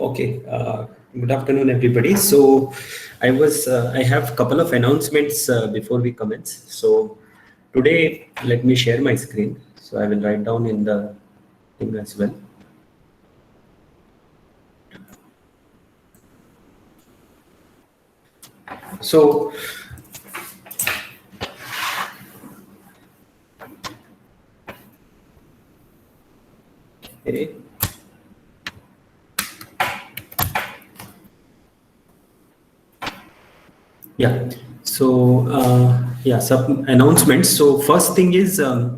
Okay. Good afternoon, everybody. So, I have a couple of announcements before we commence. So, today, let me share my screen. So, I will write down in the thing as well. So, okay. Yeah. So, yeah, some announcements. So, first thing is, uh,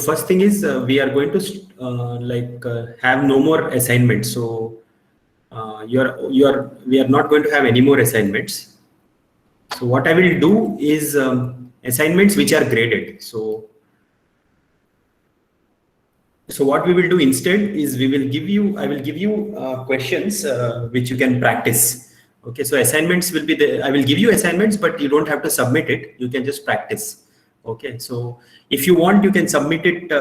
first thing is we are going to have no more assignments. So, we are not going to have any more assignments. So what I will do is assignments which are graded. So what we will do instead is I will give you questions which you can practice. Okay, so assignments will be I will give you assignments, but you don't have to submit it. You can just practice. Okay, so if you want, you can submit it,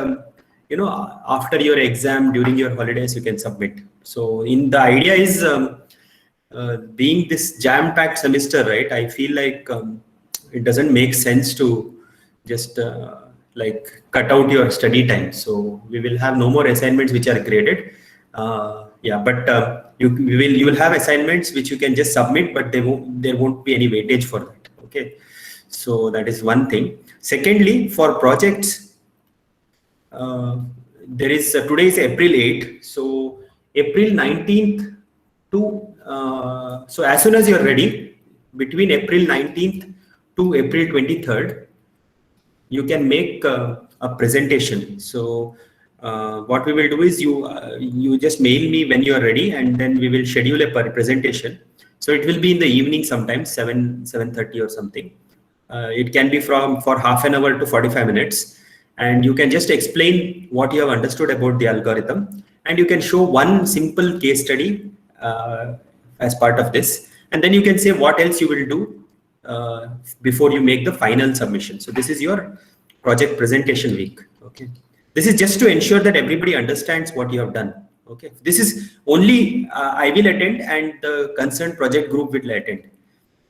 after your exam, during your holidays, you can submit. So in the idea is, being this jam-packed semester, right? I feel like it doesn't make sense to just cut out your study time. So we will have no more assignments which are graded. Yeah, but you will have assignments which you can just submit, but there won't be any weightage for that. Okay, so that is one thing. Secondly, for projects, there is today is April 8th, so April 19th to so as soon as you're ready, between April 19th to April 23rd, you can make a presentation. So what we will do is you just mail me when you are ready, and then we will schedule a presentation. So it will be in the evening, sometimes 7:30 or something. It can be for half an hour to 45 minutes, and you can just explain what you have understood about the algorithm, and you can show one simple case study as part of this, and then you can say what else you will do before you make the final submission. So this is your project presentation week. Okay, this is just to ensure that everybody understands what you have done. Okay, this is only I will attend, and the concerned project group will attend.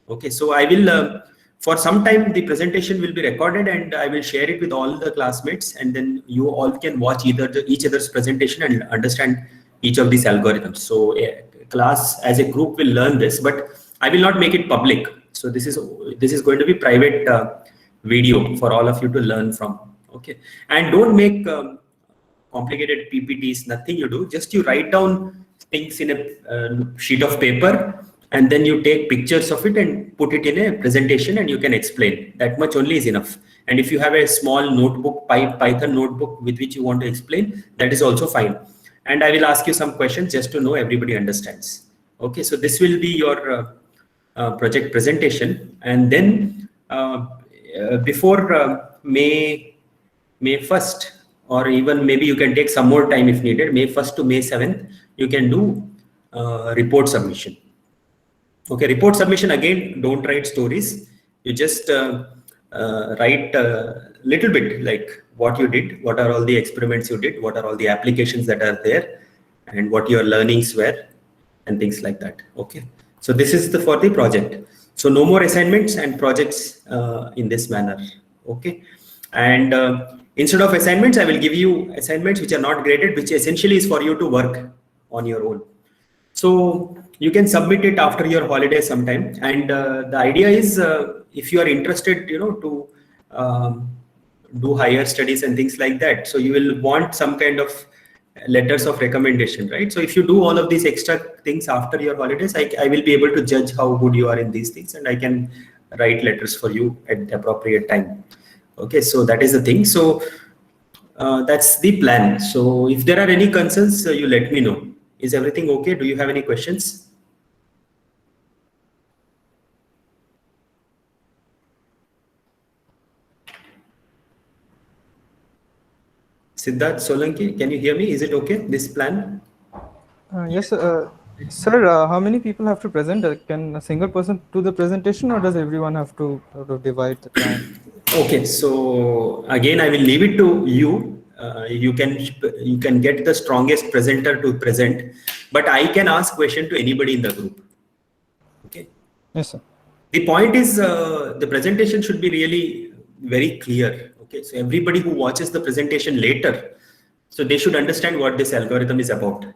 Okay, so I will for some time the presentation will be recorded, and I will share it with all the classmates, and then you all can watch each other's presentation and understand each of these algorithms. So a class as a group will learn this, but I will not make it public. So this is going to be private video for all of you to learn from. Okay, and don't make complicated PPTs. Nothing you do, just you write down things in a sheet of paper, and then you take pictures of it and put it in a presentation, and you can explain. That much only is enough. And if you have a small notebook, Python notebook with which you want to explain, that is also fine. And I will ask you some questions just to know everybody understands. Okay, so this will be your project presentation, and then before May 1st, or even maybe you can take some more time if needed, May 1st to May 7th, you can do report submission. Okay, report submission, again, don't write stories. You just write a little bit like what you did, what are all the experiments you did, what are all the applications that are there, and what your learnings were, and things like that. Okay, so this is for the project. So no more assignments and projects in this manner. Okay, and instead of assignments, I will give you assignments which are not graded, which essentially is for you to work on your own. So you can submit it after your holiday sometime. And the idea is, if you are interested, to do higher studies and things like that, so you will want some kind of letters of recommendation, right? So if you do all of these extra things after your holidays, I will be able to judge how good you are in these things, and I can write letters for you at the appropriate time. Okay, so that is the thing. So that's the plan. So if there are any concerns, you let me know. Is everything okay? Do you have any questions? Siddharth Solanki, can you hear me? Is it okay, this plan? Yes, Sir, how many people have to present? Can a single person do the presentation, or does everyone have to sort of divide the time? Okay, so again, I will leave it to you. You can get the strongest presenter to present, but I can ask question to anybody in the group. Okay. Yes, sir. The point is the presentation should be really very clear. Okay, so everybody who watches the presentation later, so they should understand what this algorithm is about.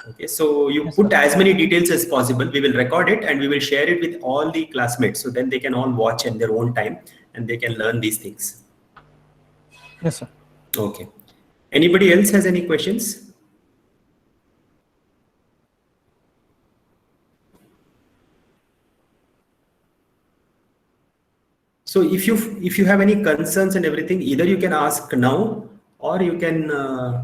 Okay, so you Yes, put sir. as many details as possible. We will record it and we will share it with all the classmates. So then they can all watch in their own time and they can learn these things. Yes, sir. Okay. Anybody else has any questions? So if you have any concerns and everything, either you can ask now or you can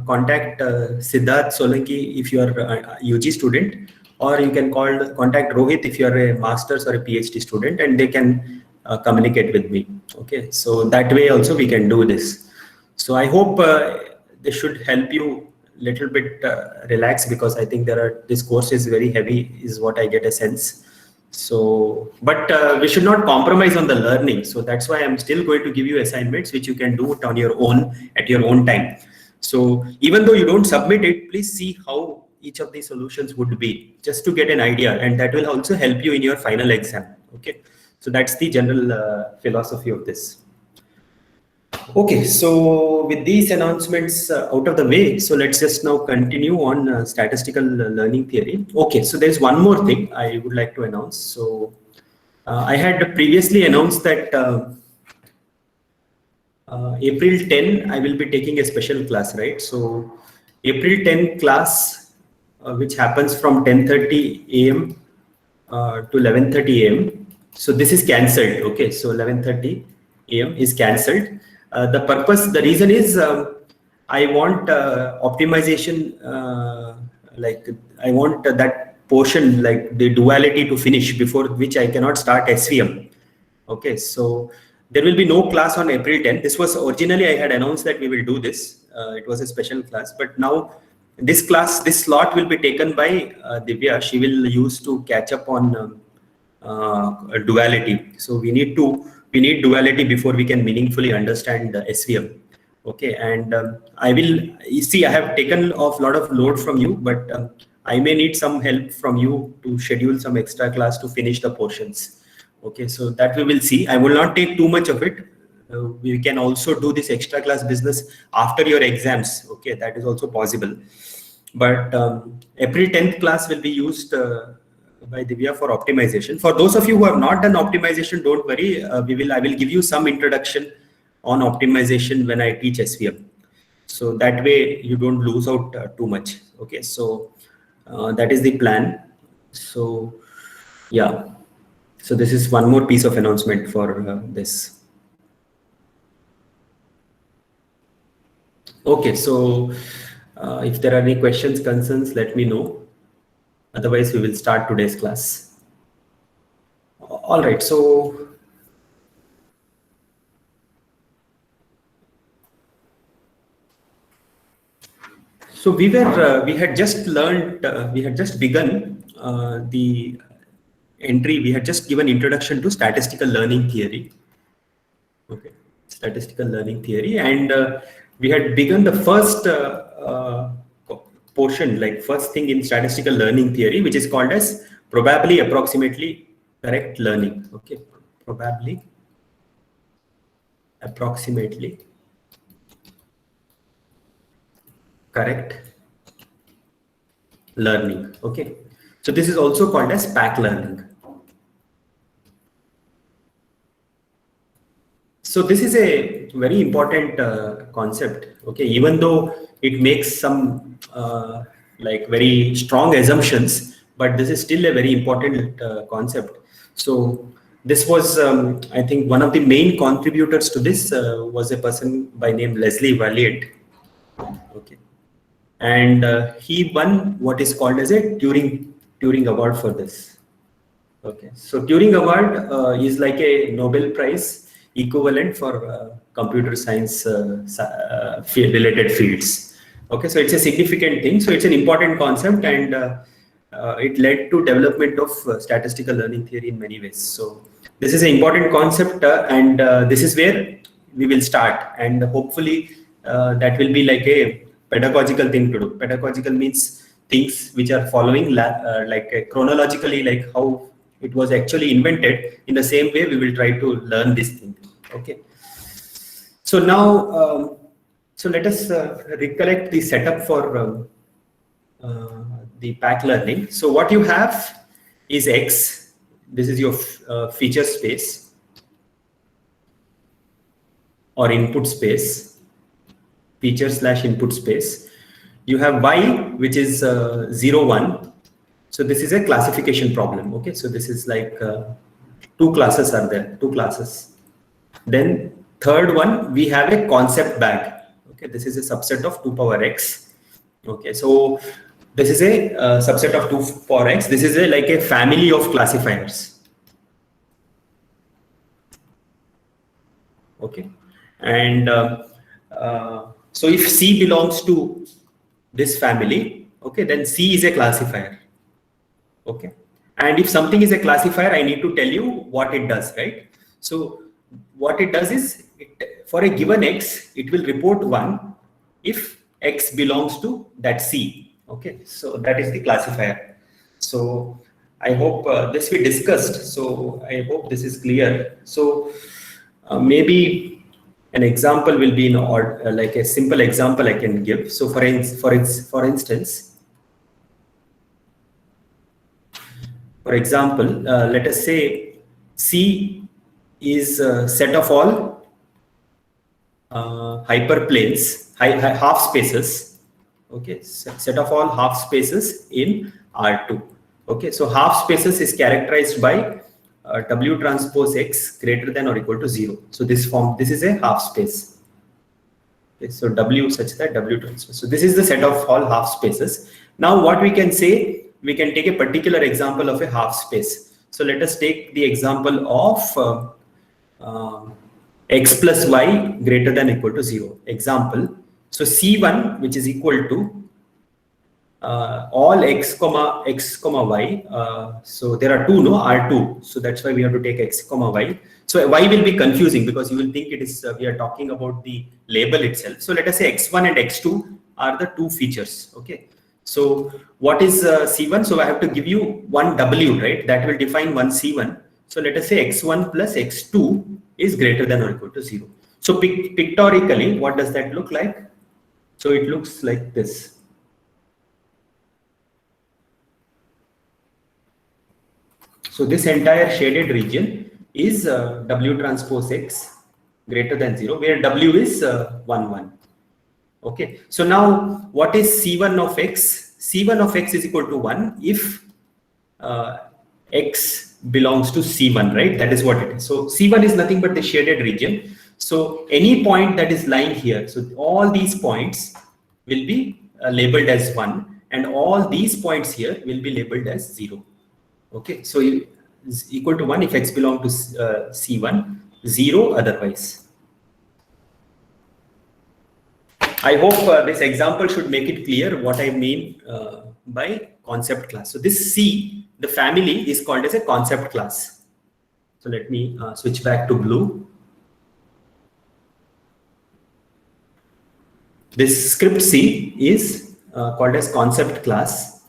contact Siddharth Solanki if you are a UG student, or you can contact Rohit if you are a master's or a PhD student, and they can communicate with me. Okay, so that way also we can do this. So I hope this should help you little bit relax, because I think this course is very heavy, is what I get a sense. So, but we should not compromise on the learning. So that's why I'm still going to give you assignments which you can do it on your own at your own time. So even though you don't submit it, please see how each of these solutions would be, just to get an idea, and that will also help you in your final exam. Okay, so that's the general philosophy of this. Okay, so with these announcements out of the way, so let's just now continue on statistical learning theory. Okay, so there's one more thing I would like to announce. So I had previously announced that April 10, I will be taking a special class, right? So April 10 class, which happens from 10:30 a.m. To 11:30 a.m. So this is cancelled. Okay, so 11:30 a.m. is cancelled. The reason is I want optimization, like I want that portion, like the duality to finish, before which I cannot start SVM. Okay, so there will be no class on April 10. This was originally, I had announced that we will do this. It was a special class, but now this slot will be taken by Divya. She will use to catch up on duality. So we need duality before we can meaningfully understand the SVM. Okay, and I will see. I have taken off a lot of load from you, but I may need some help from you to schedule some extra class to finish the portions. Okay, so that we will see. I will not take too much of it. We can also do this extra class business after your exams. Okay, that is also possible. But April 10th class will be used by Divya for optimization. For those of you who have not done optimization, don't worry. I will give you some introduction on optimization when I teach SVM. So that way you don't lose out too much. Okay, so that is the plan. So yeah, so this is one more piece of announcement for this. Okay, so if there are any questions, concerns, let me know. Otherwise, we will start today's class. All right, so we had just learned, we had just begun the entry. We had just given introduction to statistical learning theory. Okay, statistical learning theory, and we had begun the first portion, like first thing in statistical learning theory, which is called as probably approximately correct learning. Okay, probably approximately correct learning. Okay, so this is also called as pack learning. So this is a very important concept. Okay, even though it makes some like very strong assumptions, but this is still a very important concept. So this was, I think, one of the main contributors to this was a person by name Leslie Valiant. Okay, and he won what is called as a Turing Award for this. Okay, so Turing Award is like a Nobel Prize equivalent for computer science related fields. Okay, so it's a significant thing. So it's an important concept, and it led to development of statistical learning theory in many ways. So this is an important concept, and this is where we will start, and hopefully that will be like a pedagogical thing to do. Pedagogical means things which are following chronologically, like how it was actually invented. In the same way, we will try to learn this thing. Okay. So now, so let us recollect the setup for the pack learning. So what you have is X. This is your feature space or input space, feature/input space. You have Y, which is 0, 1. So this is a classification problem. Okay, so this is like two classes are there, two classes. Then third one, we have a concept bag. Okay, this is a subset of 2 power X. Okay, so this is a subset of 2 power X. This is like a family of classifiers. Okay, and so if C belongs to this family, okay, then C is a classifier. Okay, and if something is a classifier, I need to tell you what it does, right? So what it does is, for a given X, it will report 1 if X belongs to that C. Okay, so that is the classifier. So I hope this we discussed. So I hope this is clear. So maybe an example will be like a simple example I can give. So for instance, let us say C is a set of all hyperplanes, half spaces. Okay, set of all half spaces in R2. Okay, so half spaces is characterized by W transpose X greater than or equal to 0. So this is a half space. Okay, so W such that W transpose. So this is the set of all half spaces. Now what we can say, we can take a particular example of a half space. So let us take the example of X plus Y greater than or equal to 0. Example. So C1, which is equal to all X comma Y. So there are two, no, R2. So that's why we have to take X comma Y. So Y will be confusing because you will think it is we are talking about the label itself. So let us say X1 and X2 are the two features. Okay. So what is C1? So I have to give you one W, right? That will define one C1. So let us say X1 plus X2 is greater than or equal to 0. So pictorially, what does that look like? So it looks like this. So this entire shaded region is W transpose X greater than 0, where W is 1, 1. Okay. So now what is C1 of X? C1 of X is equal to 1 if X belongs to C1, right? That is what it is. So C1 is nothing but the shaded region. So any point that is lying here, so all these points will be labeled as 1, and all these points here will be labeled as 0. Okay, so it is equal to 1 if X belongs to C1, 0 otherwise. I hope this example should make it clear what I mean by concept class. So this C, the family, is called as a concept class. So let me switch back to blue. This script C is called as concept class,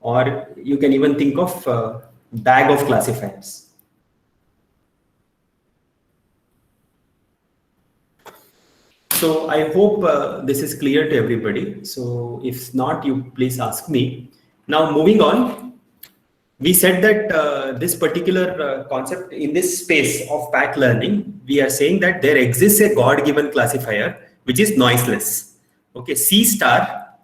or you can even think of bag of classifiers. So I hope this is clear to everybody. So if not, you please ask me. Now moving on, we said that this particular concept in this space of pack learning, we are saying that there exists a God-given classifier which is noiseless. Okay, C star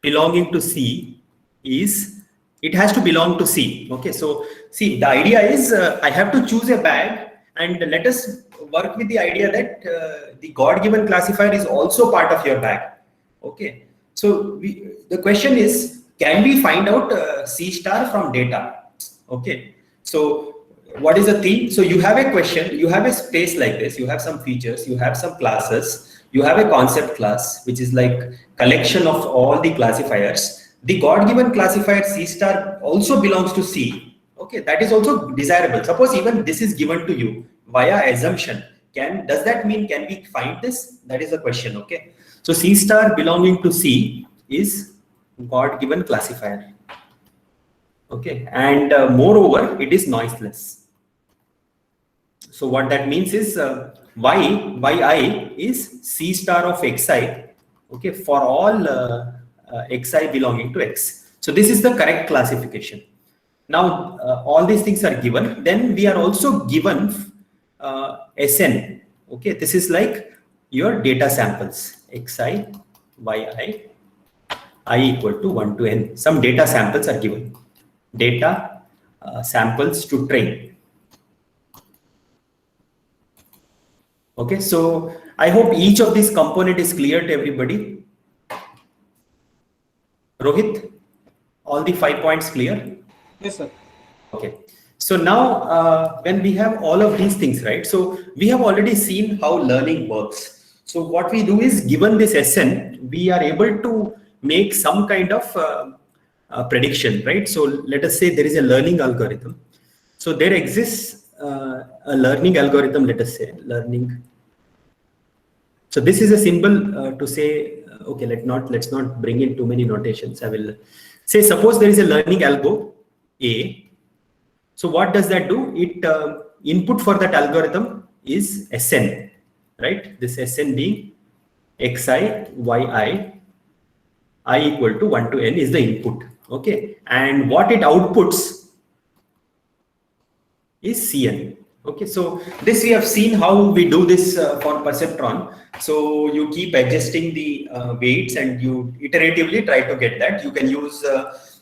belonging to C is, it has to belong to C. Okay, so see, the idea is I have to choose a bag, and let us work with the idea that the God-given classifier is also part of your bag. Okay, so the question is, can we find out C star from data? Okay, so what is the theme? So you have a question, you have a space like this, you have some features, you have some classes, you have a concept class, which is like collection of all the classifiers. the God-given classifier C star also belongs to C. Okay, that is also desirable. Suppose even this is given to you via assumption. Does that mean can we find this? That is the question. Okay, so C star belonging to C is God-given classifier. Okay, and moreover, it is noiseless. So what that means is yi is C star of xi. Okay, for all xi belonging to x. So this is the correct classification. Now all these things are given. Then we are also given Sn. Okay, this is like your data samples xi, yi, I equal to 1 to n. Some data samples are given. Data samples to train. Okay, so I hope each of these component is clear to everybody. Rohit, all the 5 points clear? Yes, sir. Okay. So now when we have all of these things, right? So we have already seen how learning works. So what we do is, given this Sn, we are able to make some kind of prediction, right? So let us say there is a learning algorithm. So there exists a learning algorithm, let us say learning. So this is a symbol to say, okay, let's not bring in too many notations. I will say, suppose there is a learning algo A. So what does that do? It input for that algorithm is Sn, right? This Sn being xi, yi, I equal to 1 to n is the input. Okay, and what it outputs is Cn. Okay, so this we have seen how we do this for perceptron. So you keep adjusting the weights and you iteratively try to get that. You can use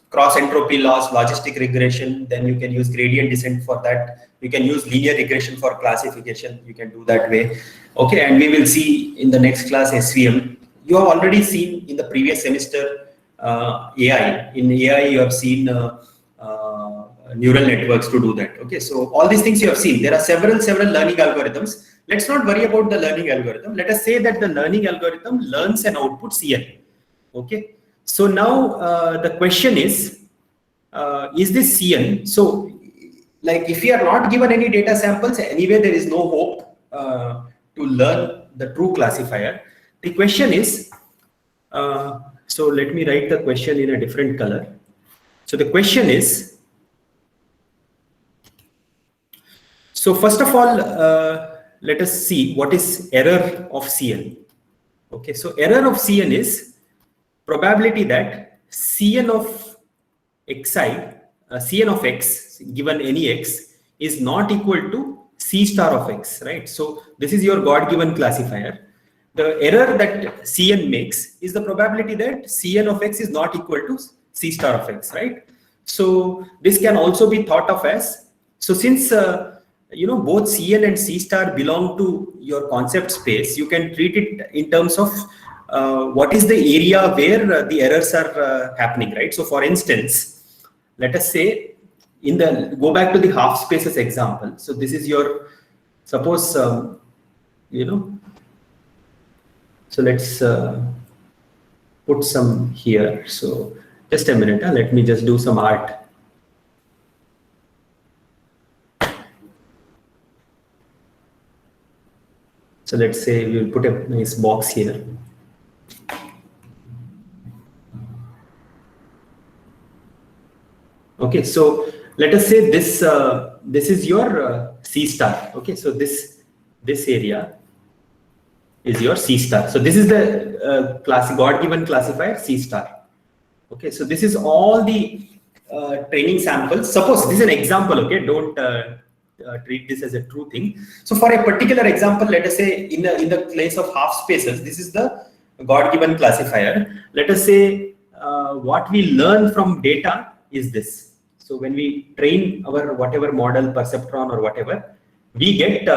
cross entropy loss, logistic regression, then you can use gradient descent for that. You can use linear regression for classification. You can do that way. Okay, and we will see in the next class SVM. You have already seen in the previous semester AI. In AI, you have seen neural networks to do that. Okay, so all these things you have seen. There are several learning algorithms. Let's not worry about the learning algorithm. Let us say that the learning algorithm learns and outputs Cn. Okay, so now the question is this Cn? So like if we are not given any data samples, anyway there is no hope to learn the true classifier. The question is, so let me write the question in a different color. So the question is, so first of all, let us see what is error of Cn. Okay, so error of Cn is probability that Cn of xi, Cn of x given any x is not equal to C star of x, right? So this is your God-given classifier. The error that Cn makes is the probability that Cn of x is not equal to C star of x, right? So this can also be thought of as, so since both Cn and C star belong to your concept space, you can treat it in terms of what is the area where the errors are happening, right? So for instance, let us say go back to the half spaces example. So this is your, suppose, so let's put some here. So just a minute, let me just do some art. So let's say we will put a nice box here. Okay, so let us say this is your C star. Okay, so this area is your C star. So this is the God-given classifier C star. Okay, so this is all the training samples. Suppose this is an example. Okay, don't treat this as a true thing. So for a particular example, let us say in the place of half spaces, this is the God-given classifier. Let us say what we learn from data is this. So when we train our whatever model, perceptron or whatever, we get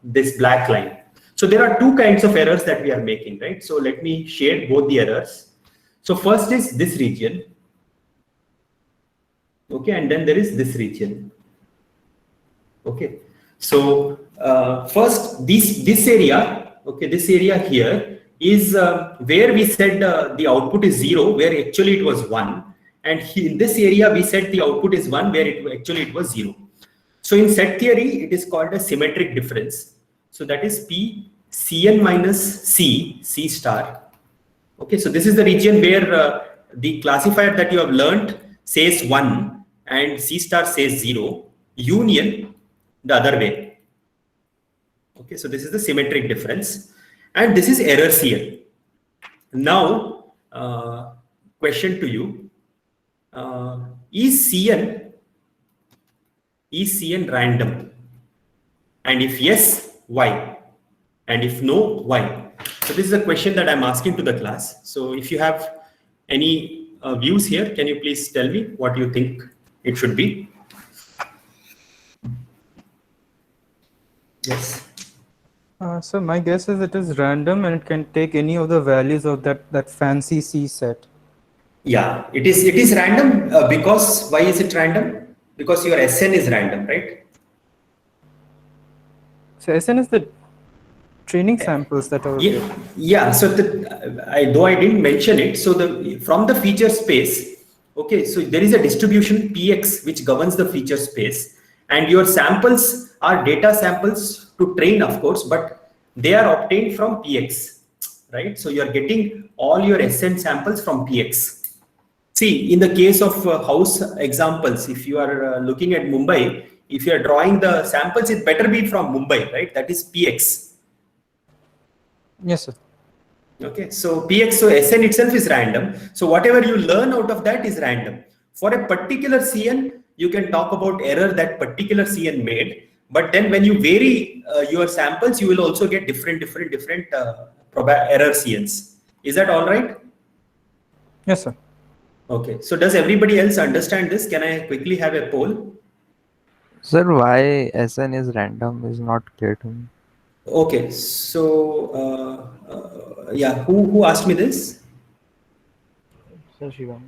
this black line. So there are two kinds of errors that we are making, right? So let me shade both the errors. So first is this region. Okay, and then there is this region. Okay, so first this area, okay, this area here is where we said the output is 0, where actually it was 1. and in this area we said the output is 1 where it was 0. So in set theory, it is called a symmetric difference. So that is P Cn minus C star. Okay, so this is the region where the classifier that you have learned says 1 and C star says 0, union the other way. Okay, so this is the symmetric difference, and this is error Cn. Now, question to you, is Cn random? And if yes, why? And if no, why? So this is a question that I'm asking to the class. So if you have any views here, can you please tell me what you think it should be? Yes. So my guess is it is random and it can take any of the values of that fancy C set. Yeah, it is random because why is it random? Because your Sn is random, right? So Sn is the training samples that are yeah. So though I didn't mention it, so from the feature space, okay, so there is a distribution Px which governs the feature space, and your samples are data samples to train, of course, but they are obtained from Px, right? So you are getting all your Sn samples from Px. See, in the case of house examples, if you are looking at Mumbai, if you are drawing the samples, it better be from Mumbai, right? That is Px. Yes, sir. Okay, so Px, so Sn itself is random. So whatever you learn out of that is random. For a particular Cn, you can talk about error that particular Cn made. But then when you vary your samples, you will also get different error Cns. Is that all right? Yes, sir. Okay, so does everybody else understand this? Can I quickly have a poll? Sir, why Sn is random is not clear to me. Okay, so yeah, who asked me this? Sir, Shivam.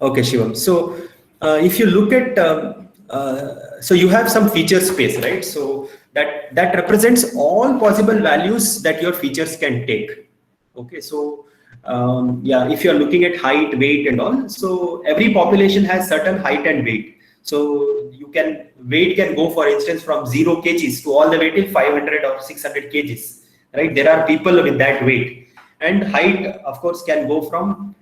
Okay, Shivam. So if you look at, so you have some feature space, right? So that represents all possible values that your features can take. Okay, so yeah, if you are looking at height, weight, and all, so every population has certain height and weight. So weight can go, for instance, from 0 kgs to all the way till 500 or 600 kgs, right? There are people with that weight, and height, of course, can go from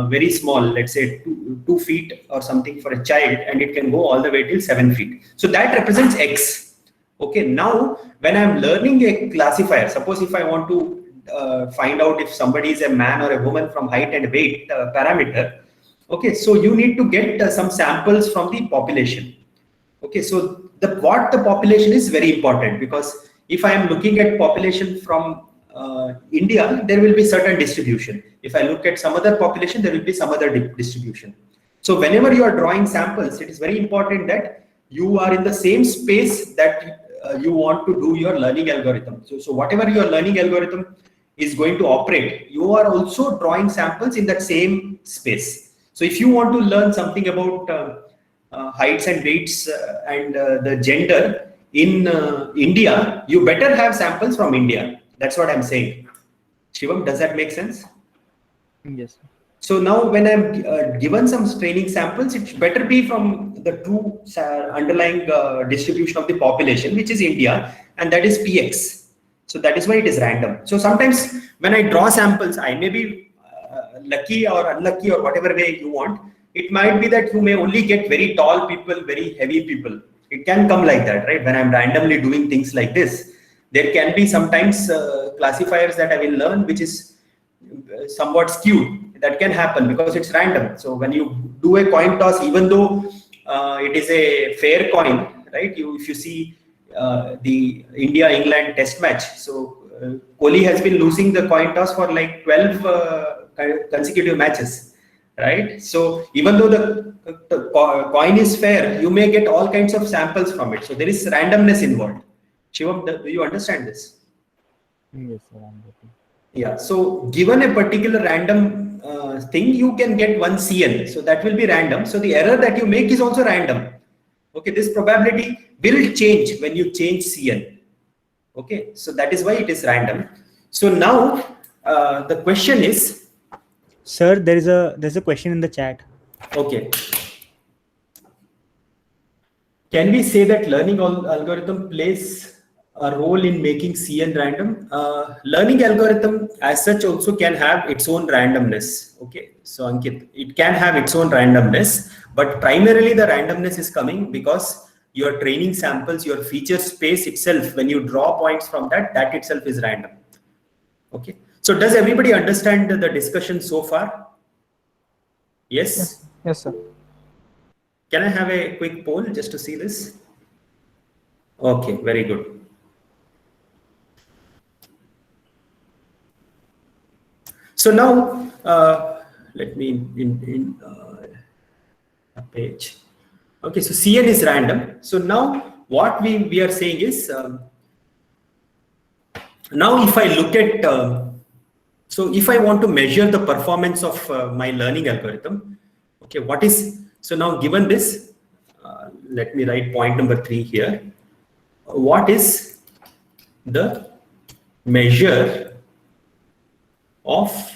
very small, let's say 2 feet or something for a child, and it can go all the way till 7 feet. So that represents X. Okay, now when I'm learning a classifier, suppose if I want to find out if somebody is a man or a woman from height and weight parameter. Okay, so you need to get some samples from the population. Okay, so what the population is very important, because if I am looking at population from India, there will be certain distribution. If I look at some other population, there will be some other distribution. So whenever you are drawing samples, it is very important that you are in the same space that you want to do your learning algorithm. So whatever your learning algorithm is going to operate, you are also drawing samples in that same space. So if you want to learn something about heights and weights and the gender in India, you better have samples from India. That's what I'm saying. Shivam, does that make sense? Yes. So now when I'm given some training samples, it better be from the true underlying distribution of the population, which is India, and that is Px. So that is why it is random. So sometimes when I draw samples, I may be lucky or unlucky or whatever way you want. It might be that you may only get very tall people, very heavy people. It can come like that, right? When I'm randomly doing things like this, there can be sometimes classifiers that I will learn which is somewhat skewed. That can happen because it's random. So when you do a coin toss, even though it is a fair coin, right? If you see the India-England test match, so Kohli has been losing the coin toss for like 12 consecutive matches, right? So even though the coin is fair, you may get all kinds of samples from it. So there is randomness involved. Shivam, do you understand this? Yes, sir. I'm getting. Yeah. So given a particular random thing, you can get one Cn. So that will be random. So the error that you make is also random. Okay. This probability will change when you change Cn. Okay. So that is why it is random. So now the question is. Sir, there's a question in the chat. Okay. Can we say that learning algorithm plays a role in making CN random? Learning algorithm as such also can have its own randomness. Okay, so Ankit, it can have its own randomness, but primarily the randomness is coming because your training samples, your feature space itself, when you draw points from that, that itself is random. Okay, so does everybody understand the discussion so far? Yes? Yes, sir. Can I have a quick poll just to see this? Okay, very good. So now, let me in a page. Okay, so CN is random. So now what we are saying is, now if I look at, so if I want to measure the performance of my learning algorithm, okay, what is, so now given this, let me write point number 3 here. What is the measure of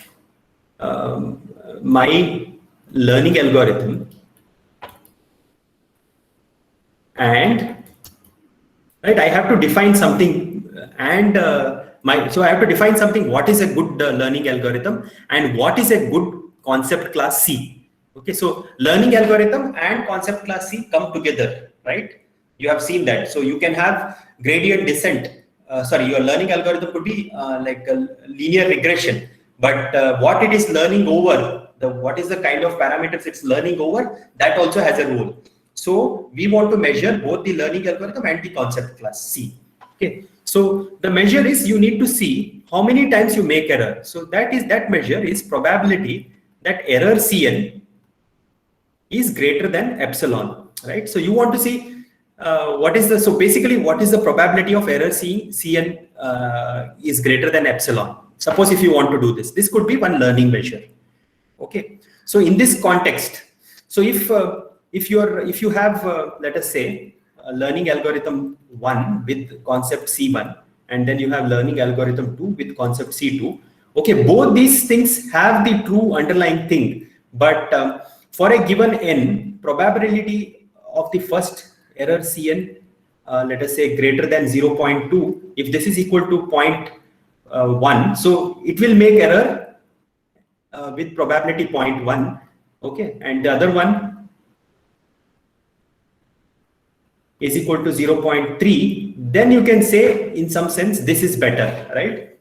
my learning algorithm, and right, I have to define something, and so I have to define something. What is a good learning algorithm, and what is a good concept class C? Okay, so learning algorithm and concept class C come together, right? You have seen that. So you can have gradient descent. Your learning algorithm could be like a linear regression, but what it is learning over, what is the kind of parameters it's learning over, that also has a role. So we want to measure both the learning algorithm and the concept class C. Okay, so the measure is, you need to see how many times you make error. So that measure is probability that error Cn is greater than epsilon, right? So you want to see so basically what is the probability of error Cn is greater than epsilon. Suppose if you want to do this, this could be one learning measure. Okay, so in this context, so if you have let us say a learning algorithm 1 with concept C1, and then you have learning algorithm 2 with concept C2. Okay, both these things have the true underlying thing, but for a given n, probability of the first error Cn, let us say greater than 0.2, if this is equal to 0.1, so it will make error with probability 0.1. Okay, and the other one is equal to 0.3, then you can say in some sense this is better, right?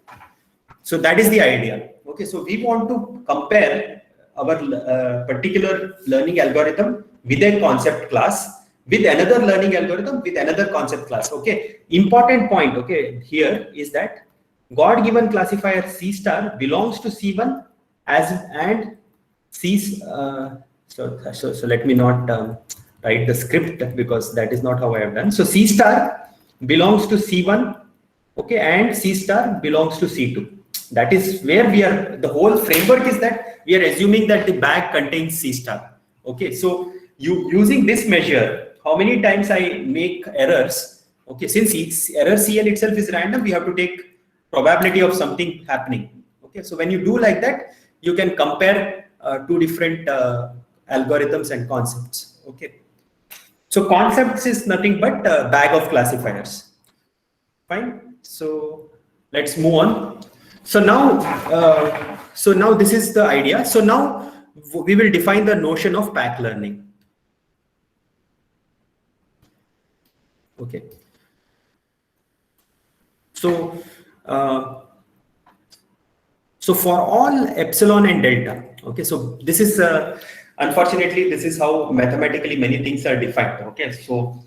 So that is the idea. Okay, so we want to compare our particular learning algorithm with a concept class with another learning algorithm with another concept class. Okay, important point, okay, here is that God given classifier C star belongs to C1 and C. So let me not write the script, because that is not how I have done. So C star belongs to C1, okay, and C star belongs to C2. That is where we are. The whole framework is that we are assuming that the bag contains C star. Okay, so using this measure, how many times I make errors. Okay, since error Cn itself is random, we have to take probability of something happening. Okay, so when you do like that, you can compare two different algorithms and concepts. Okay, so concepts is nothing but a bag of classifiers. Fine. So let's move on. So now this is the idea. So now we will define the notion of pack learning. Okay. So for all epsilon and delta, okay, so this is unfortunately this is how mathematically many things are defined. Okay, so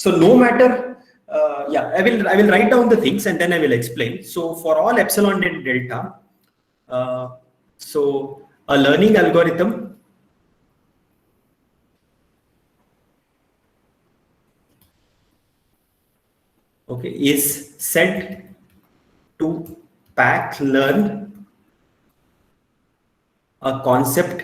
no matter I will write down the things and then I will explain. So for all epsilon and delta, so a learning algorithm okay is said to pack learn a concept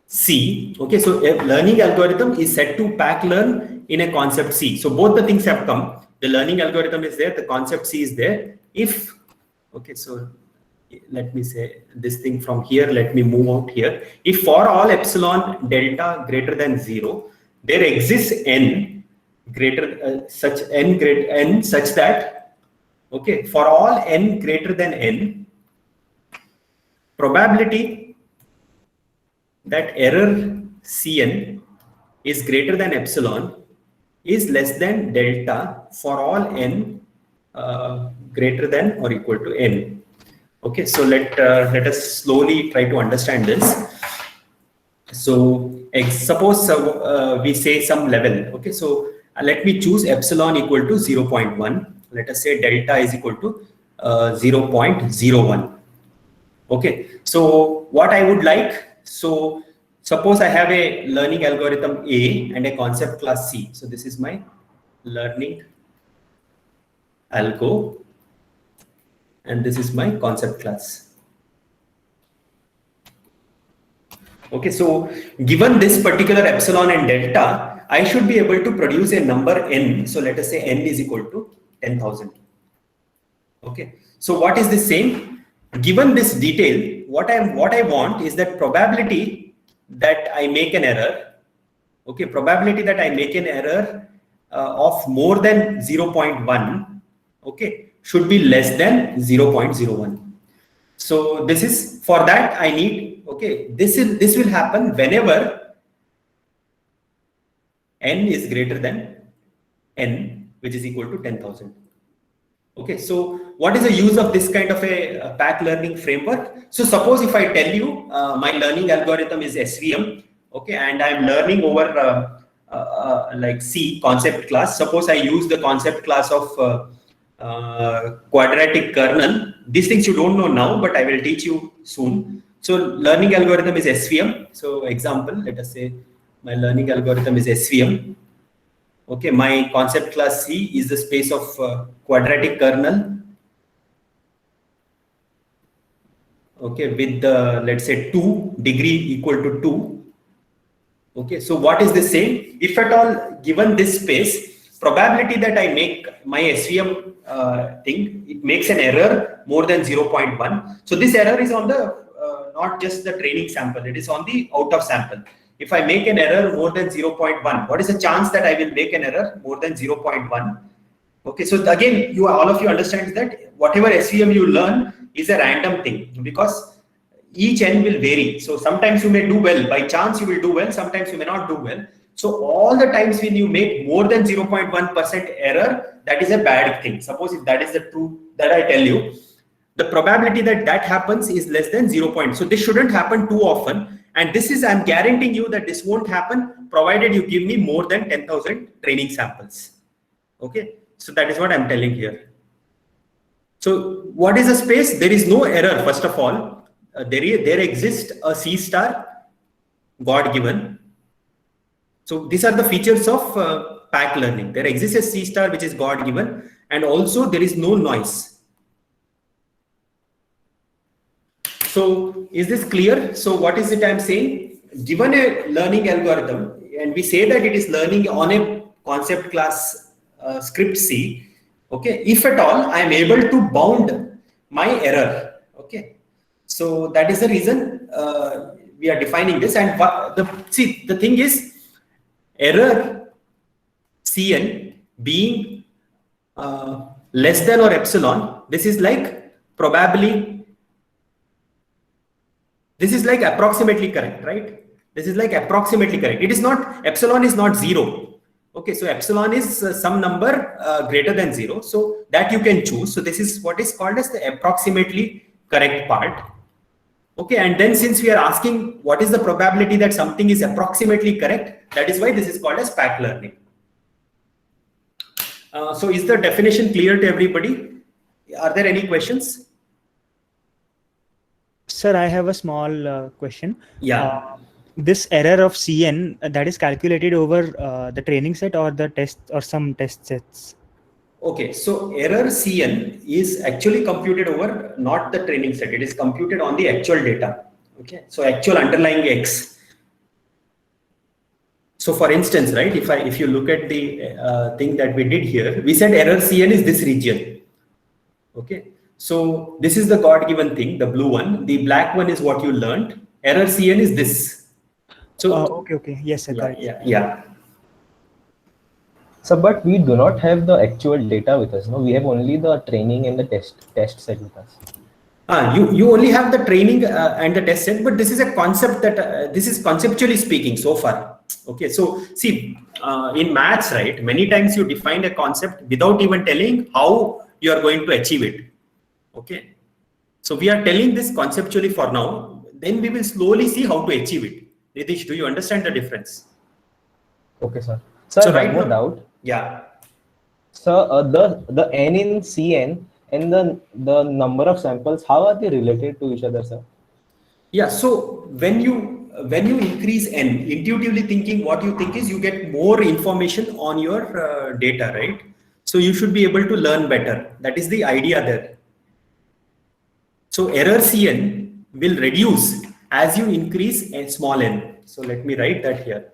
C. Okay, so a learning algorithm is said to pack learn in a concept C. So both the things have come. The learning algorithm is there, the concept C is there. If okay, so let me say this thing from here, let me move out here. If for all epsilon delta greater than 0, there exists n greater such n such that, okay, for all n greater than n, probability that error Cn is greater than epsilon is less than delta for all n greater than or equal to n. Okay, so let us slowly try to understand this. So suppose we say some level. Okay, so let me choose epsilon equal to 0.1. Let us say delta is equal to 0.01. Okay, so what I would like, so suppose I have a learning algorithm A and a concept class C. So this is my learning algo and this is my concept class. Okay, so given this particular epsilon and delta, I should be able to produce a number n. So let us say n is equal to 10,000. Okay, so what is the same? Given this detail, what I want is that probability that I make an error, okay, probability that I make an error of more than 0.1, okay, should be less than 0.01. So this is, for that I need, okay, this will happen whenever n is greater than n, which is equal to 10,000. Okay, so what is the use of this kind of a pack learning framework? So suppose if I tell you my learning algorithm is SVM, okay, and I'm learning over like C concept class. Suppose I use the concept class of quadratic kernel. These things you don't know now, but I will teach you soon. So learning algorithm is SVM. So example, let us say my learning algorithm is SVM. Okay, my concept class C is the space of quadratic kernel. Okay, with the, let's say 2 degree equal to 2. Okay, so what is the same? If at all given this space, probability that I make my SVM thing, it makes an error more than 0.1. So this error is on the not just the training sample, it is on the out of sample. If I make an error more than 0.1, what is the chance that I will make an error more than 0.1? Okay, so again, all of you understand that whatever SVM you learn is a random thing because each n will vary. So sometimes you may do well, by chance you will do well, sometimes you may not do well. So all the times when you make more than 0.1% error, that is a bad thing. Suppose if that is the truth that I tell you, the probability that that happens is less than 0. So this shouldn't happen too often. And this is, I'm guaranteeing you that this won't happen provided you give me more than 10,000 training samples. Okay, so that is what I'm telling here. So what is a space? There is no error. First of all, there exists a C star God given. So these are the features of pack learning. There exists a C star which is God given, and also there is no noise. So is this clear? So what is it I'm saying? Given a learning algorithm, and we say that it is learning on a concept class script C, okay, if at all I am able to bound my error, okay, so that is the reason we are defining this. And the thing is, error Cn being less than or epsilon, this is like probably, this is like approximately correct, right? This is like approximately correct. It is not, epsilon is not 0. Okay, so epsilon is some number greater than 0. So that you can choose. So this is what is called as the approximately correct part. Okay, and then since we are asking what is the probability that something is approximately correct, that is why this is called as pack learning. So is the definition clear to everybody? Are there any questions? Sir, I have a small question. Yeah. This error of Cn, that is calculated over the training set or the test or some test sets? Okay, so error Cn is actually computed over not the training set. It is computed on the actual data. Okay, so actual underlying X. So for instance, right, if you look at the thing that we did here, we said error Cn is this region. Okay, So this is the God-given thing, the blue one. The black one is what you learned. Error Cn is this. So Okay. Yes, sir. Got it. yeah. So, but we do not have the actual data with us. No, we have only the training and the test set with us. You only have the training and the test set, but this is a concept that this is conceptually speaking so far. Okay, so see, in maths, right, many times you define a concept without even telling how you are going to achieve it. Okay, so we are telling this conceptually for now, then we will slowly see how to achieve it. Nitish, do you understand the difference? Okay, sir. Sir, So one right more now- doubt. Yeah. So, the n in Cn and the number of samples, how are they related to each other, sir? Yeah, so when you increase n, intuitively thinking, what you think is you get more information on your data, right? So you should be able to learn better. That is the idea there. So error Cn will reduce as you increase a small n. So let me write that here.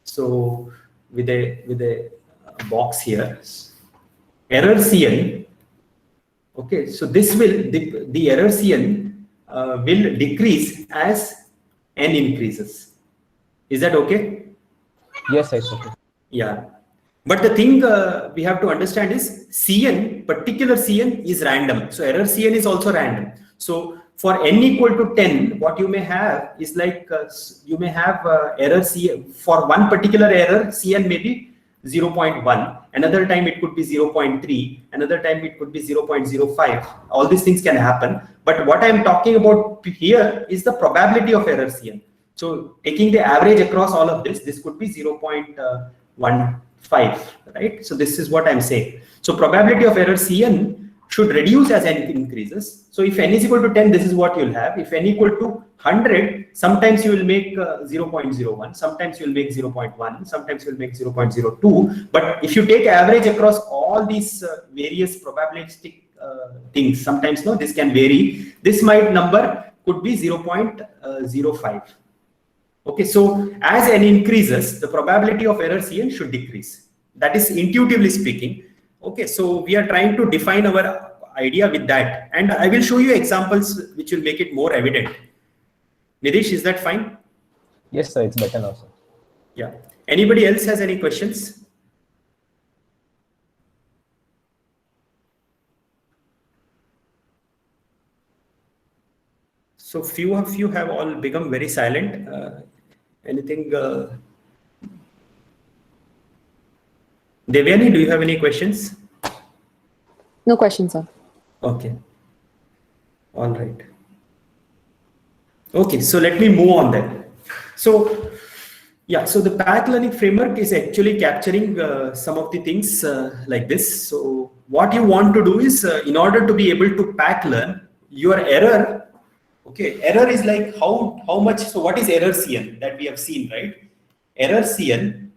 So with a box here, error Cn. Okay, so this will the error Cn will decrease as n increases. Is that okay? Yes, sir, it's okay. Yeah. But the thing we have to understand is Cn, particular Cn is random. So error Cn is also random. So for n equal to 10, what you may have is like you may have error Cn for one particular error, Cn may be 0.1, another time it could be 0.3, another time it could be 0.05. All these things can happen. But what I am talking about here is the probability of error Cn. So taking the average across all of this could be 0.15, right? So this is what I'm saying. So probability of error Cn should reduce as n increases. So if n is equal to 10, this is what you'll have. If n equal to 100, sometimes you will make 0.01, sometimes you will make 0.1, sometimes you will make 0.02. But if you take average across all these various probabilistic things, sometimes no, this can vary. This number could be 0.05. Okay, so as n increases, the probability of error Cn should decrease. That is intuitively speaking. Okay, so we are trying to define our idea with that, and I will show you examples which will make it more evident. Nitish, is that fine? Yes, sir, it's better now, sir. Yeah. Anybody else has any questions? So few of you have all become very silent. Anything? Devyani, do you have any questions? No question, sir. Okay. All right. Okay, so let me move on then. So, yeah, so the path learning framework is actually capturing some of the things like this. So what you want to do is, in order to be able to path learn, your error, okay, error is like how much, so what is error Cn that we have seen, right? Error Cn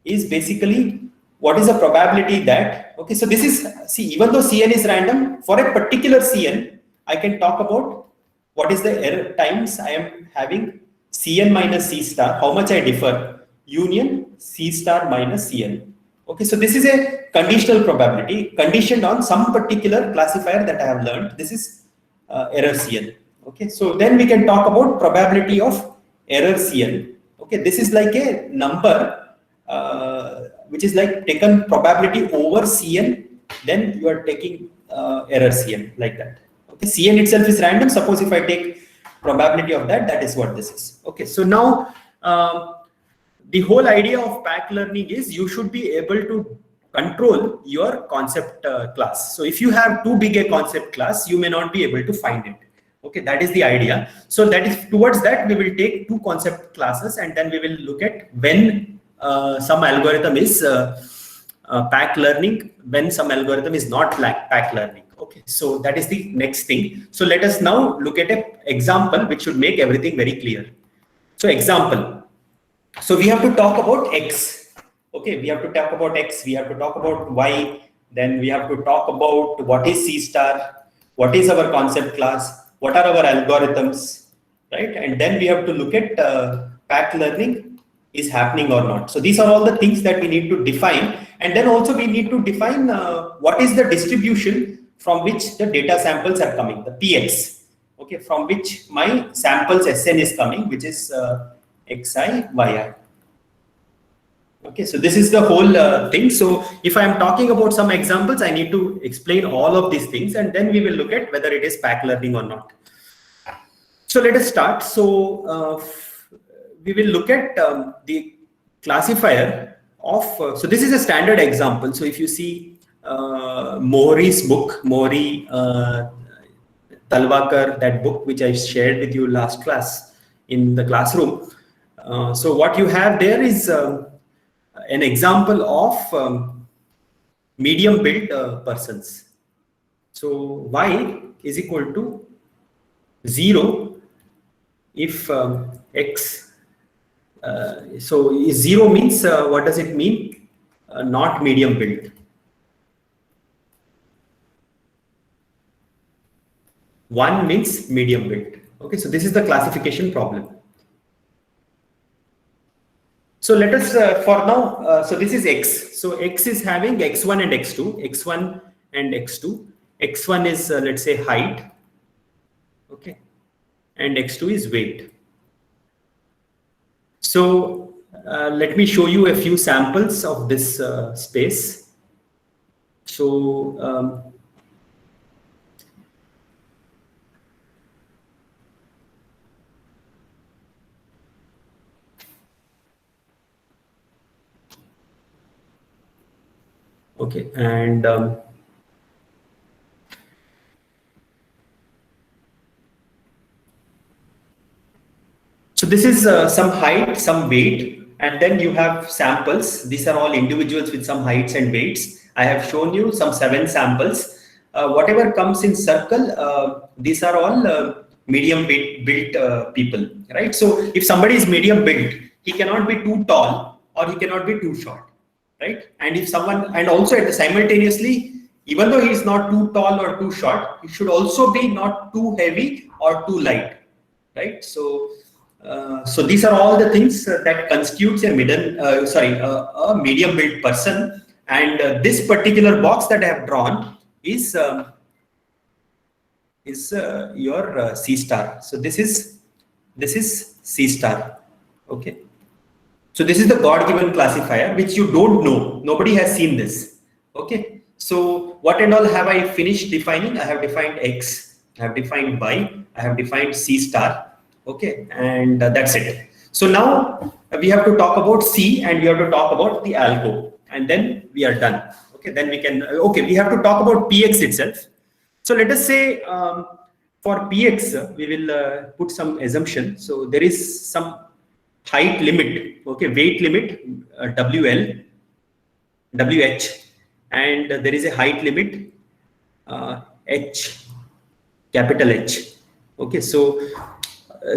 is basically what is the probability that, okay, so this is, see, even though Cn is random, for a particular Cn, I can talk about what is the error times I am having Cn minus C star, how much I differ, union C star minus Cn. Okay, so this is a conditional probability conditioned on some particular classifier that I have learned. This is error Cn. Okay, so then we can talk about probability of error Cn. Okay, this is like a number which is like taken probability over Cn, then you are taking error Cn like that. Okay, Cn itself is random. Suppose if I take probability of that, that is what this is. Okay, so now the whole idea of path learning is you should be able to control your concept class. So if you have too big a concept class, you may not be able to find it. Okay, that is the idea. So that is towards that we will take two concept classes, and then we will look at when some algorithm is path learning, when some algorithm is not path learning. Okay, so that is the next thing. So let us now look at an example which should make everything very clear. So example. So we have to talk about X. Okay, we have to talk about X, we have to talk about Y, then we have to talk about what is C star, what is our concept class, what are our algorithms, right? And then we have to look at path learning is happening or not. So these are all the things that we need to define. And then also we need to define what is the distribution from which the data samples are coming, the px, okay, from which my samples Sn is coming, which is xi, yi. Okay, so this is the whole thing. So if I am talking about some examples, I need to explain all of these things, and then we will look at whether it is pack learning or not. So let us start. So we will look at the classifier of, so this is a standard example. So if you see Mohri's book, Mohri Talwakar, that book which I shared with you last class in the classroom. So what you have there is an example of medium built persons. So y is equal to 0 if x, so 0 means what does it mean? Not medium built. 1 means medium built. Okay, so this is the classification problem. So let us for now, so this is x. So x is having x1 and x2, x1 and x2. x1 is let's say height, okay, and x2 is weight. So let me show you a few samples of this space. So okay, and so this is some height, some weight, and then you have samples. These are all individuals with some heights and weights. I have shown you some 7 samples. Whatever comes in circle, these are all medium built people, right? So if somebody is medium built, he cannot be too tall or he cannot be too short, right? And if someone, and also at the simultaneously, even though he is not too tall or too short, he should also be not too heavy or too light, right? So so these are all the things that constitutes a a medium built person. And this particular box that I have drawn is your C star. So this is C star. Okay. So this is the God-given classifier which you don't know. Nobody has seen this. Okay. So what and all have I finished defining? I have defined X, I have defined Y, I have defined C star. Okay, and that's it. So now we have to talk about C and we have to talk about the algo, and then we are done. Okay, then we can, okay, we have to talk about PX itself. So let us say for PX, we will put some assumption. So there is some height limit, okay, weight limit, WL, WH, and there is a height limit, H, capital H. Okay, so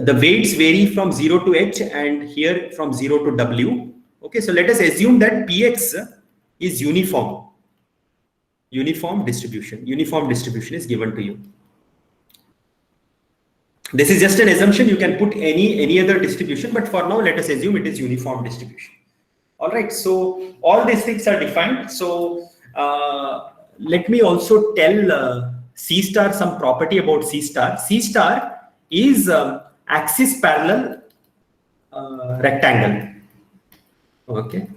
the weights vary from 0 to H and here from 0 to W. Okay, so let us assume that PX is uniform. Uniform distribution. Uniform distribution is given to you. This is just an assumption. You can put any other distribution, but for now, let us assume it is uniform distribution. All right. So all these things are defined. So let me also tell C star some property about C star. C star is axis parallel rectangle. Okay.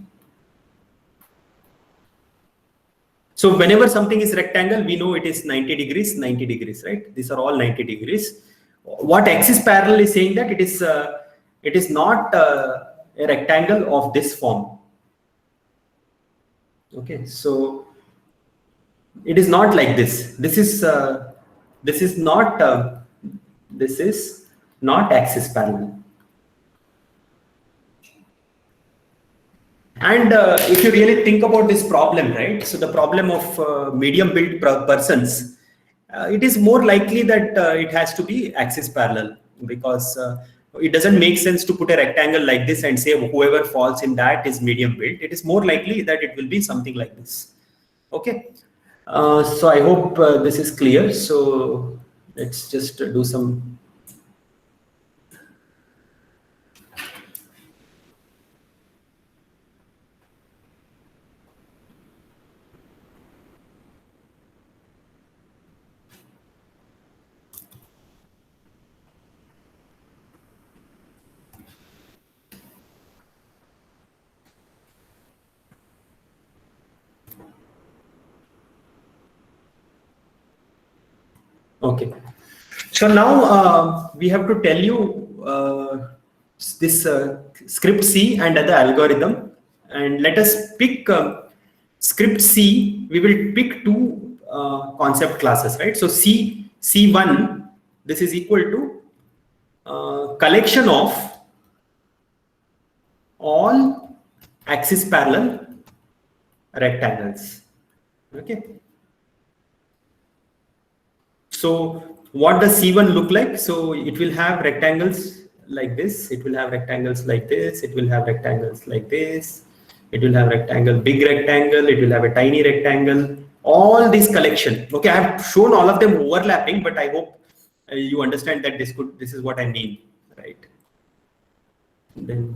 So whenever something is rectangle, we know it is 90 degrees, 90 degrees, right? These are all 90 degrees. What axis parallel is saying that it is not a rectangle of this form. Okay, so it is not like this. This is not axis parallel. And if you really think about this problem, right? So the problem of medium built persons, it is more likely that it has to be axis parallel, because it doesn't make sense to put a rectangle like this and say whoever falls in that is medium built. It is more likely that it will be something like this. Okay. So I hope this is clear. So let's just do some. Okay. So now we have to tell you this script C and the algorithm, and let us pick script C. We will pick two concept classes, right? So C1, this is equal to collection of all axis parallel rectangles. Okay. So what does C1 look like? So it will have rectangles like this. It will have rectangles like this. It will have rectangles like this. It will have rectangle, big rectangle. It will have a tiny rectangle. All this collection. Okay, I have shown all of them overlapping, but I hope you understand that this is what I mean, right? Then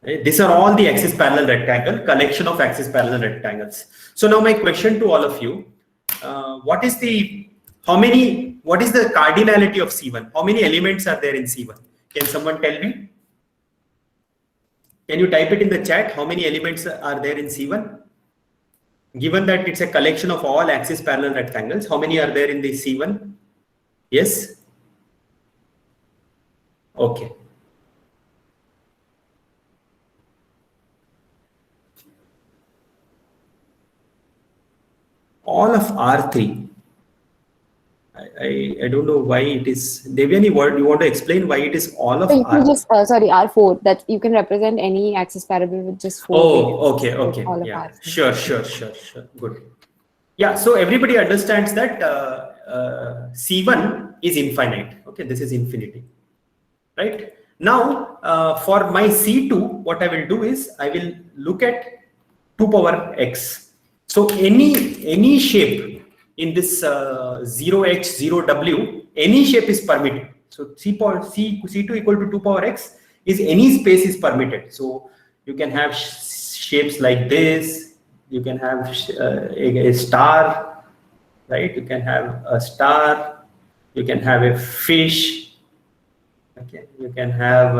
these are all the axis parallel rectangle, collection of axis parallel rectangles. So now my question to all of you, what is the cardinality of C1? How many elements are there in C1? Can someone tell me? Can you type it in the chat? How many elements are there in C1? Given that it's a collection of all axis parallel rectangles, how many are there in the C1? Yes? Okay. All of R3. I don't know why it is. Devyani, what you want to explain why it is all of So you can R? just sorry, R4, that you can represent any axis parallel with just 4 Oh, variables. okay. All of Yeah, R3. sure. Good. Yeah, so everybody understands that C1 is infinite. Okay, this is infinity, right? Now, for my C2, what I will do is I will look at 2 power x. So any shape in this 0h, 0w, any shape is permitted. So C2 equal to 2 power x is any space is permitted. So you can have shapes like this. You can have a star, right? You can have a star. You can have a fish. Okay. You can have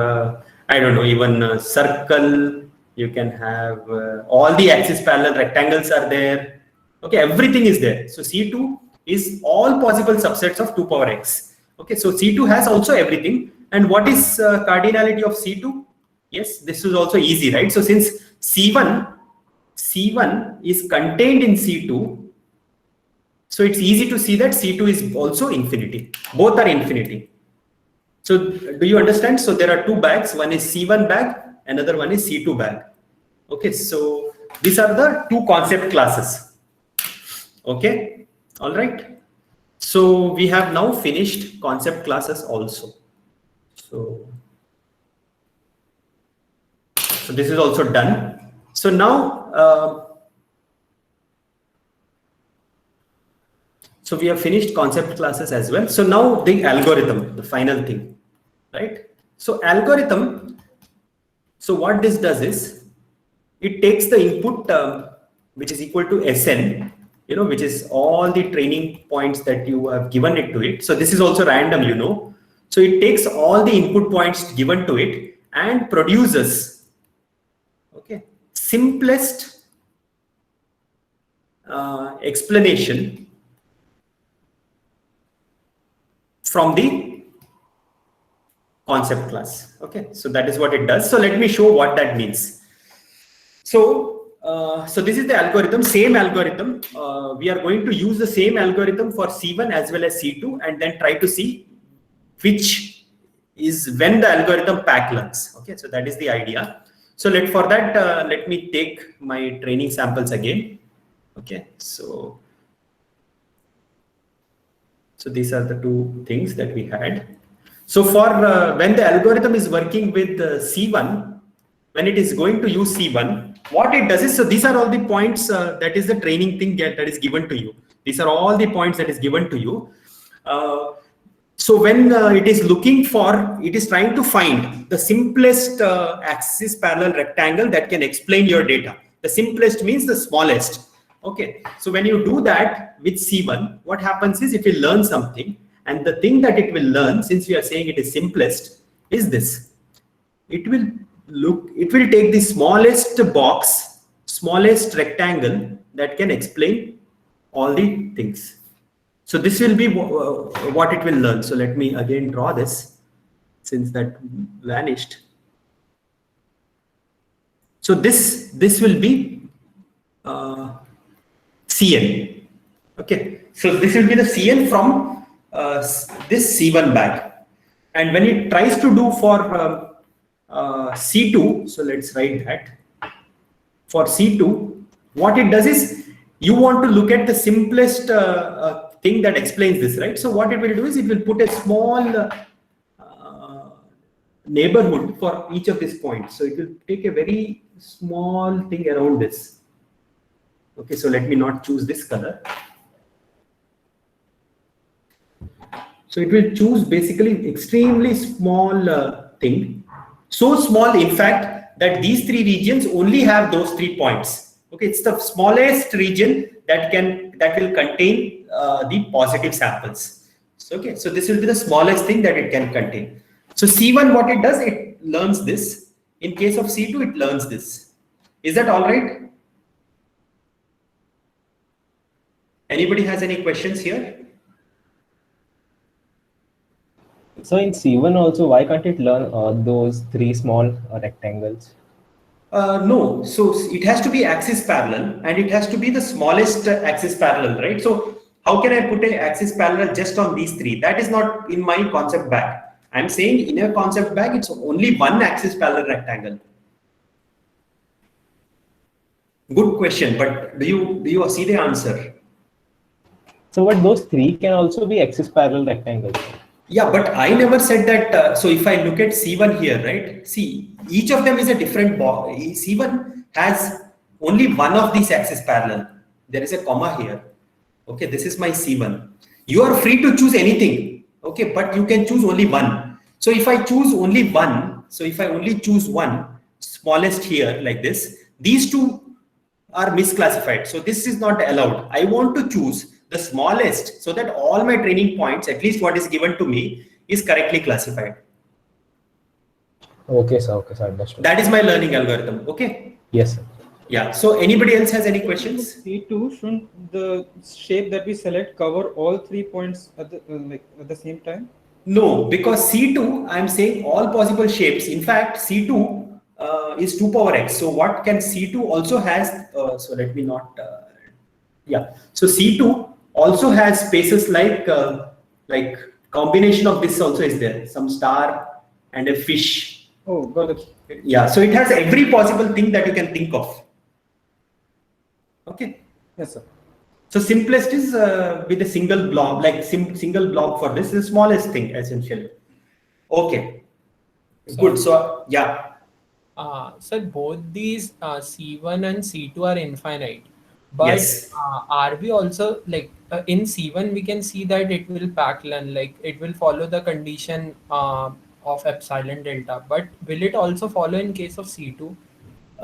I don't know, even a circle. You can have all the axis parallel rectangles are there. Okay, everything is there. So C2 is all possible subsets of 2 power x. Okay, so C2 has also everything. And what is cardinality of C2? Yes, this is also easy, right? So since C1 is contained in C2, so it's easy to see that C2 is also infinity. Both are infinity. So do you understand? So there are 2 bags. One is C1 bag, another one is C2 bag. Okay, so these are the 2 concept classes. Okay, all right. So we have now finished concept classes also. So this is also done. So now, so we have finished concept classes as well. So now the algorithm, the final thing, right? So algorithm, so what this does is, it takes the input which is equal to Sn, you know, which is all the training points that you have given it to it. So this is also random, you know. So it takes all the input points given to it and produces, okay, simplest explanation from the concept class. Okay, so that is what it does. So let me show what that means. So this is the algorithm, same algorithm. We are going to use the same algorithm for C1 as well as C2, and then try to see which is when the algorithm pack learns. Okay, so that is the idea. So for that, let me take my training samples again. Okay, so these are the 2 things that we had. So for when the algorithm is working with C1, when it is going to use C1, what it does is, so these are all the points that is the training thing that is given to you. These are all the points that is given to you. So when it is looking for, it is trying to find the simplest axis parallel rectangle that can explain your data. The simplest means the smallest. Okay, so when you do that with C1, what happens is it will learn something, and the thing that it will learn, since we are saying it is simplest, is this. It will take the smallest box, smallest rectangle that can explain all the things. So this will be what it will learn. So let me again draw this since that vanished. So this will be CN. Okay, so this will be the CN from this C1 bag, and when it tries to do for C2, so let's write that for C2, what it does is you want to look at the simplest thing that explains this, right? So what it will do is it will put a small neighborhood for each of these points. So it will take a very small thing around this. Okay, so let me not choose this color. So it will choose basically extremely small thing. So small, in fact, that these three regions only have those 3 points. Okay, it's the smallest region that will contain the positive samples. So, okay, so this will be the smallest thing that it can contain. So C1, what it does, it learns this. In case of C2, it learns this. Is that all right? Anybody has any questions here? So in C1 also, why can't it learn those 3 small rectangles? No, so it has to be axis parallel and it has to be the smallest axis parallel, right? So how can I put an axis parallel just on these 3? That is not in my concept bag. I'm saying in a concept bag, it's only one axis parallel rectangle. Good question, but do you see the answer? So what, those 3 can also be axis parallel rectangles? Yeah, but I never said that. So if I look at C1 here, right? See, each of them is a different box. C1 has only one of these axis parallel. There is a comma here. Okay, this is my C1. You are free to choose anything. Okay, but you can choose only one. So if I choose only one, so if I only choose one, smallest here like this, these two are misclassified. So this is not allowed. I want to choose the smallest so that all my training points, at least what is given to me, is correctly classified. Okay, sir, understood. That is my learning algorithm. Okay. Yes, sir. Yeah. So anybody else has any questions? C2, shouldn't the shape that we select cover all 3 points at the same time? No, because C2, I'm saying all possible shapes. In fact, C2 is 2 power x. So what can C2 also has? So let me not. Yeah. So C2 also has spaces like combination of this also is there. Some star and a fish. Oh, got it. Yeah. So it has every possible thing that you can think of. Okay. Yes, sir. So simplest is with a single blob, like single blob for this is the smallest thing essentially. Okay. Good. So yeah. So both these C1 and C2 are infinite. But Yes. are we also in C1 we can see that it will packlen, like it will follow the condition of epsilon delta. But will it also follow in case of C2?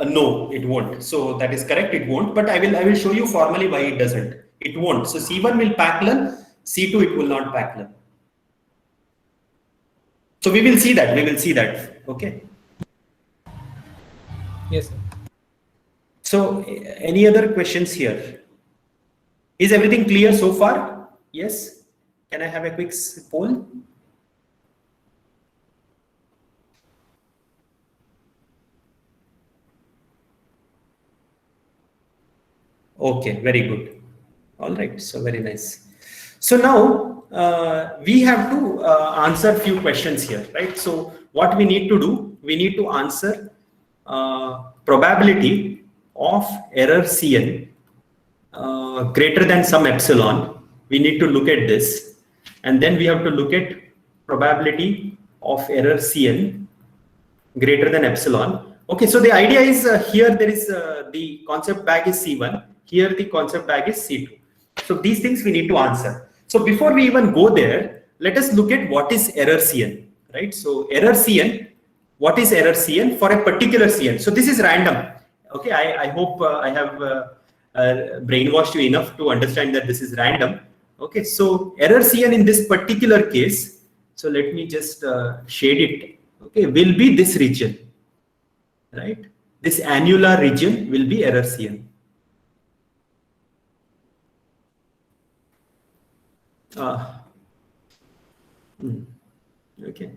No, it won't. So that is correct. It won't. But I will show you formally why it doesn't. It won't. So C1 will packlen, C2 it will not packlen. So we will see that. We will see that. Okay. Yes, sir. So any other questions here? Is everything clear so far? Yes. Can I have a quick poll? Okay, very good. All right, so very nice. So now we have to answer a few questions here, right? So what we need to do, we need to answer probability of error Cn greater than some epsilon. We need to look at this, and then we have to look at probability of error Cn greater than epsilon. Okay, so the idea is here there is the concept bag is C1, here the concept bag is C2. So these things we need to answer. So before we even go there, let us look at what is error Cn, right? So error Cn, what is error Cn for a particular Cn? So this is random. Okay, I hope I have brainwashed you enough to understand that this is random. Okay, so error Cn in this particular case, so let me just shade it. Okay, will be this region, right? This annular region will be error Cn. Okay.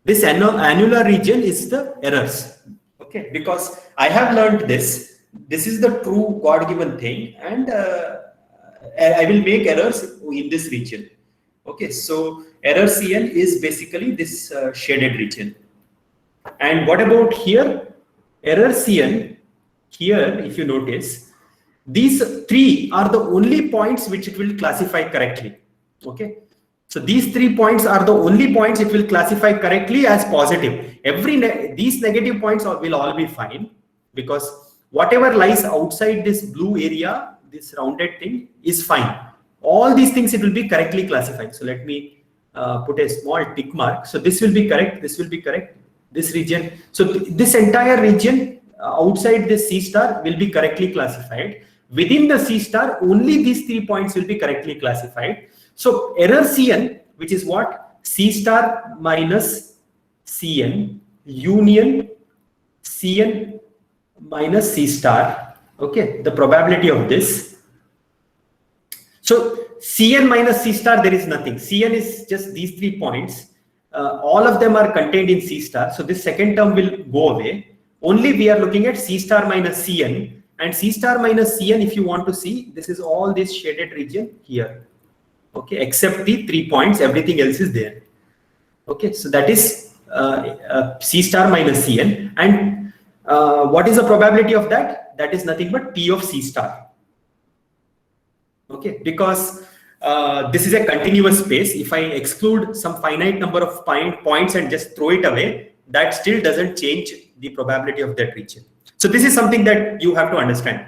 This annular region is the errors. Okay, because I have learned this. This is the true God-given thing, and I will make errors in this region. Okay, so error Cn is basically this shaded region. And what about here? Error Cn, here, if you notice, these three are the only points which it will classify correctly. Okay, so these 3 points are the only points it will classify correctly as positive. These negative points will all be fine, because whatever lies outside this blue area, this rounded thing, is fine. All these things it will be correctly classified. So let me put a small tick mark. So this will be correct. This will be correct. This region. So this entire region outside this C star will be correctly classified. Within the C star, only these 3 points will be correctly classified. So error Cn, which is what? C star minus Cn union Cn minus C star. Okay, the probability of this. So Cn minus C star, there is nothing. Cn is just these 3 points. All of them are contained in C star. So this second term will go away. Only we are looking at C star minus Cn. And C star minus Cn, if you want to see, this is all this shaded region here. Okay, except the 3 points, everything else is there. Okay, so that is C star minus Cn. And what is the probability of that? That is nothing but P of C star. Okay, because this is a continuous space. If I exclude some finite number of points and just throw it away, that still doesn't change the probability of that region. So this is something that you have to understand.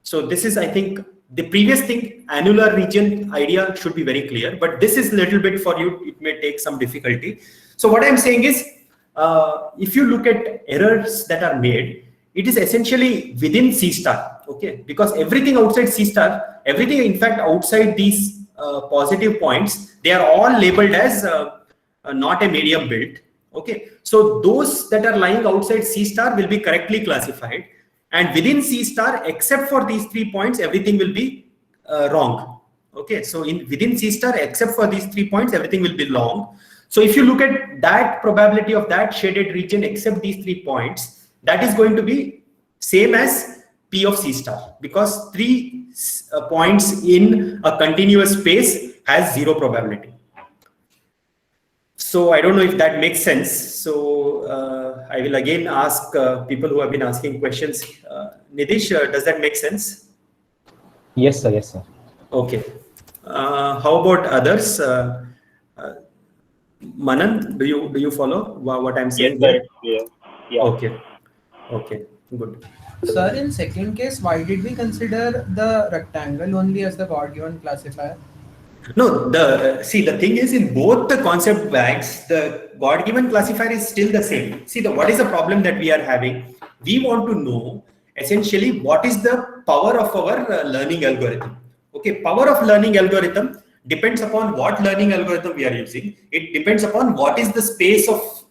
So this is, I think, the previous thing, annular region idea should be very clear, but this is a little bit for you, it may take some difficulty. So what I'm saying is, if you look at errors that are made, it is essentially within C star, okay? Because everything outside C star, everything in fact outside these positive points, they are all labeled as not a medium built, okay? So those that are lying outside C star will be correctly classified, and within C star, except for these 3 points, everything will be wrong, okay? So within C star, except for these 3 points, everything will be wrong. So if you look at that probability of that shaded region, except these 3 points, that is going to be same as P of C star, because 3 points in a continuous space has 0 probability. So I don't know if that makes sense. So I will again ask people who have been asking questions. Nitish, does that make sense? Yes, sir. Yes, sir. Okay. How about others? Manan, do you follow what I'm saying? Yes, sir. Yeah. Okay. Okay. Good. Sir, in second case, why did we consider the rectangle only as the God-given classifier? No, the thing is, in both the concept bags, the God-given classifier is still the same. See, what is the problem that we are having? We want to know essentially what is the power of our learning algorithm. Okay, power of learning algorithm depends upon what learning algorithm we are using. It depends upon what is the space of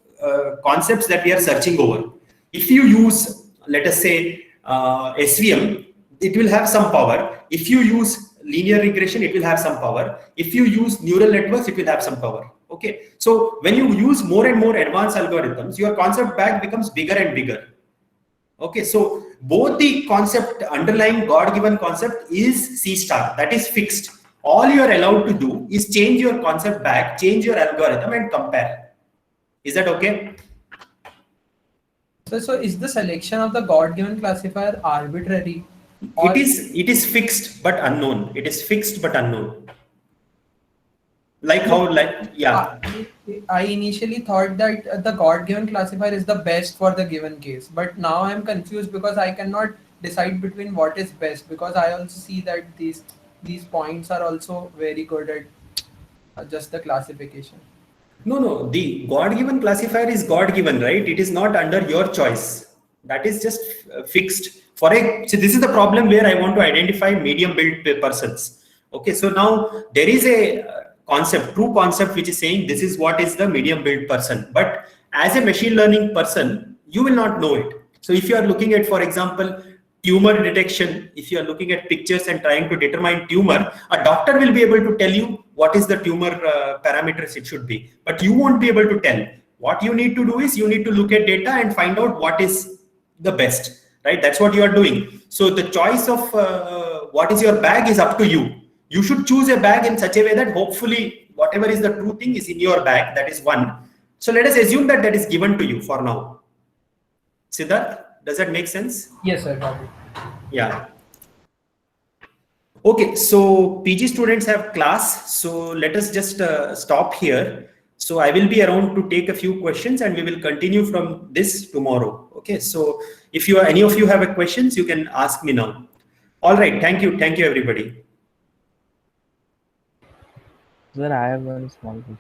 concepts that we are searching over. If you use, let us say, SVM, it will have some power. If you use linear regression, it will have some power. If you use neural networks, it will have some power. Okay, so when you use more and more advanced algorithms, your concept bag becomes bigger and bigger. Okay, so both the concept, underlying God-given concept is C star, that is fixed. All you are allowed to do is change your concept bag, change your algorithm and compare. Is that okay? So is the selection of the God-given classifier arbitrary? It is fixed but unknown. It is fixed but unknown. Like how, yeah. I initially thought that the God-given classifier is the best for the given case, but now I'm confused because I cannot decide between what is best, because I also see that these points are also very good at just the classification. No, the God-given classifier is God-given, right? It is not under your choice. That is just fixed. So this is the problem where I want to identify medium built persons. Okay, so now there is a true concept, which is saying this is what is the medium built person. But as a machine learning person, you will not know it. So if you are looking at, for example, tumor detection, if you are looking at pictures and trying to determine tumor, a doctor will be able to tell you what is the tumor parameters it should be, but you won't be able to tell. What you need to do is you need to look at data and find out what is the best, right? That's what you are doing. So the choice of what is your bag is up to you. You should choose a bag in such a way that hopefully whatever is the true thing is in your bag. That is one. So let us assume that that is given to you for now. Siddharth, does that make sense? Yes, sir. Got it. Yeah. Okay, so PG students have class. So let us just stop here. So I will be around to take a few questions and we will continue from this tomorrow. Okay, so if you any of you have a questions, you can ask me now. All right, thank you everybody. Sir, I have one small question.